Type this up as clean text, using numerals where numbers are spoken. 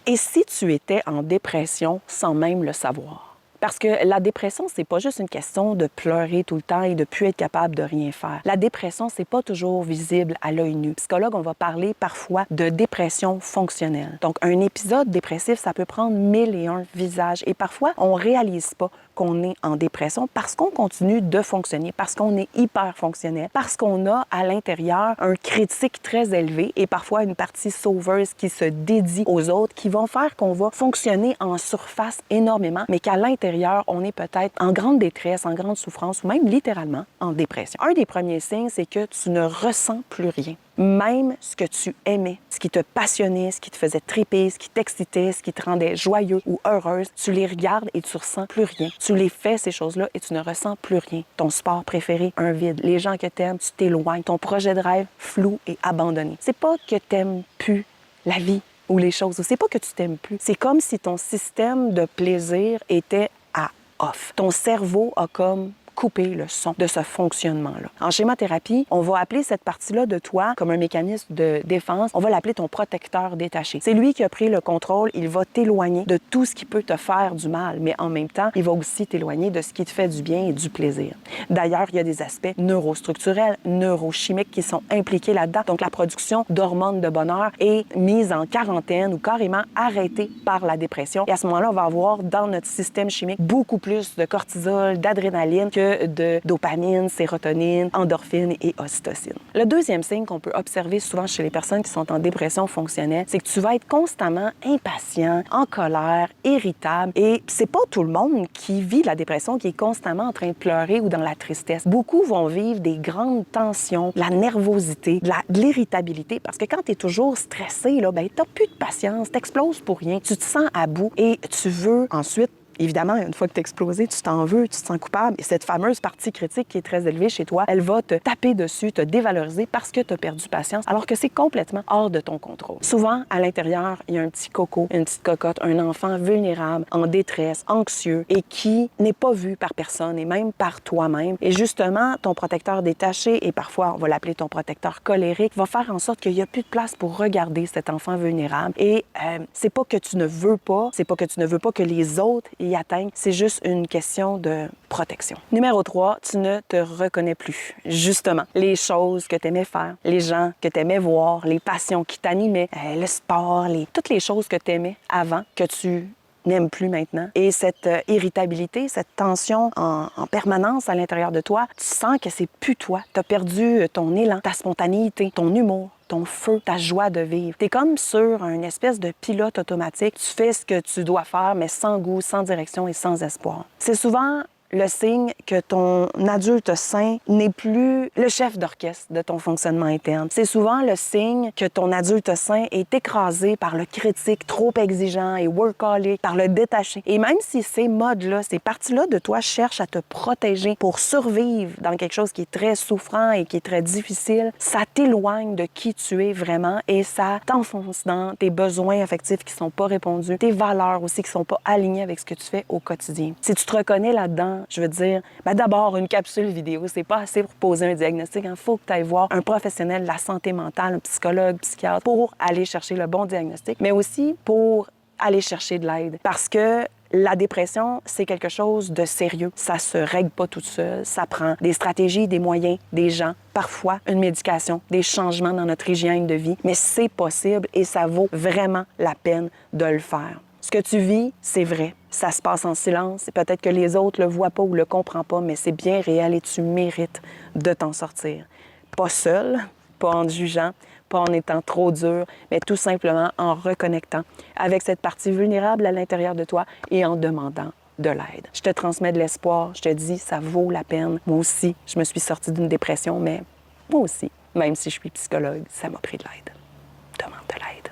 Et si tu étais en dépression sans même le savoir? Parce que la dépression, c'est pas juste une question de pleurer tout le temps et de plus être capable de rien faire. La dépression, c'est pas toujours visible à l'œil nu. Psychologue, on va parler parfois de dépression fonctionnelle. Donc, un épisode dépressif, ça peut prendre 1001 visages. Et parfois, on réalise pas qu'on est en dépression parce qu'on continue de fonctionner, parce qu'on est hyper fonctionnel, parce qu'on a à l'intérieur un critique très élevé et parfois une partie sauveuse qui se dédie aux autres, qui vont faire qu'on va fonctionner en surface énormément, mais qu'à l'intérieur, on est peut-être en grande détresse, en grande souffrance ou même littéralement en dépression. Un des premiers signes, c'est que tu ne ressens plus rien. Même ce que tu aimais, ce qui te passionnait, ce qui te faisait triper, ce qui t'excitait, ce qui te rendait joyeux ou heureuse, tu les regardes et tu ressens plus rien. Tu les fais, ces choses-là, et tu ne ressens plus rien. Ton sport préféré, un vide. Les gens que t'aimes, tu t'éloignes. Ton projet de rêve, flou et abandonné. C'est pas que t'aimes plus la vie ou les choses, c'est pas que tu t'aimes plus. C'est comme si ton système de plaisir était à off. Ton cerveau a comme couper le son de ce fonctionnement-là. En schémothérapie, on va appeler cette partie-là de toi comme un mécanisme de défense. On va l'appeler ton protecteur détaché. C'est lui qui a pris le contrôle. Il va t'éloigner de tout ce qui peut te faire du mal, mais en même temps, il va aussi t'éloigner de ce qui te fait du bien et du plaisir. D'ailleurs, il y a des aspects neurostructurels, neurochimiques qui sont impliqués là-dedans. Donc, la production d'hormones de bonheur est mise en quarantaine ou carrément arrêtée par la dépression. Et à ce moment-là, on va avoir dans notre système chimique beaucoup plus de cortisol, d'adrénaline que de dopamine, sérotonine, endorphine et ocytocine. Le deuxième signe qu'on peut observer souvent chez les personnes qui sont en dépression fonctionnelle, c'est que tu vas être constamment impatient, en colère, irritable. Et c'est pas tout le monde qui vit la dépression qui est constamment en train de pleurer ou dans la tristesse. Beaucoup vont vivre des grandes tensions, de la nervosité, de l'irritabilité, parce que quand tu es toujours stressé, là, ben, t'as plus de patience, t'exploses pour rien, tu te sens à bout et tu veux ensuite. Évidemment, une fois que tu as explosé, tu t'en veux, tu te sens coupable. Et cette fameuse partie critique qui est très élevée chez toi, elle va te taper dessus, te dévaloriser parce que tu as perdu patience, alors que c'est complètement hors de ton contrôle. Souvent, à l'intérieur, il y a un petit coco, une petite cocotte, un enfant vulnérable, en détresse, anxieux et qui n'est pas vu par personne et même par toi-même. Et justement, ton protecteur détaché, et parfois, on va l'appeler ton protecteur colérique, va faire en sorte qu'il n'y a plus de place pour regarder cet enfant vulnérable. Et c'est pas que tu ne veux pas, c'est pas que tu ne veux pas que les autres y atteignent, c'est juste une question de protection. Numéro 3, tu ne te reconnais plus. Justement, les choses que tu aimais faire, les gens que tu aimais voir, les passions qui t'animaient, le sport, toutes les choses que tu aimais avant, que tu n'aimes plus maintenant. Et cette irritabilité, cette tension en permanence à l'intérieur de toi, tu sens que c'est plus toi. Tu as perdu ton élan, ta spontanéité, ton humour, ton feu, ta joie de vivre. T'es comme sur une espèce de pilote automatique. Tu fais ce que tu dois faire, mais sans goût, sans direction et sans espoir. C'est souvent le signe que ton adulte sain n'est plus le chef d'orchestre de ton fonctionnement interne. C'est souvent le signe que ton adulte sain est écrasé par le critique trop exigeant et workaholic, par le détaché. Et même si ces modes-là, ces parties-là de toi cherchent à te protéger pour survivre dans quelque chose qui est très souffrant et qui est très difficile, ça t'éloigne de qui tu es vraiment et ça t'enfonce dans tes besoins affectifs qui sont pas répondus, tes valeurs aussi qui sont pas alignées avec ce que tu fais au quotidien. Si tu te reconnais là-dedans, je veux dire, d'abord, une capsule vidéo, c'est pas assez pour poser un diagnostic. Il faut que tu ailles voir un professionnel de la santé mentale, un psychologue, psychiatre, pour aller chercher le bon diagnostic, mais aussi pour aller chercher de l'aide. Parce que la dépression, c'est quelque chose de sérieux. Ça se règle pas toute seule. Ça prend des stratégies, des moyens, des gens, parfois une médication, des changements dans notre hygiène de vie. Mais c'est possible et ça vaut vraiment la peine de le faire. Ce que tu vis, c'est vrai. Ça se passe en silence. Peut-être que les autres le voient pas ou le comprennent pas, mais c'est bien réel et tu mérites de t'en sortir. Pas seul, pas en te jugeant, pas en étant trop dur, mais tout simplement en reconnectant avec cette partie vulnérable à l'intérieur de toi et en demandant de l'aide. Je te transmets de l'espoir. Je te dis, ça vaut la peine. Moi aussi, je me suis sortie d'une dépression, mais moi aussi, même si je suis psychologue, ça m'a pris de l'aide. Demande de l'aide.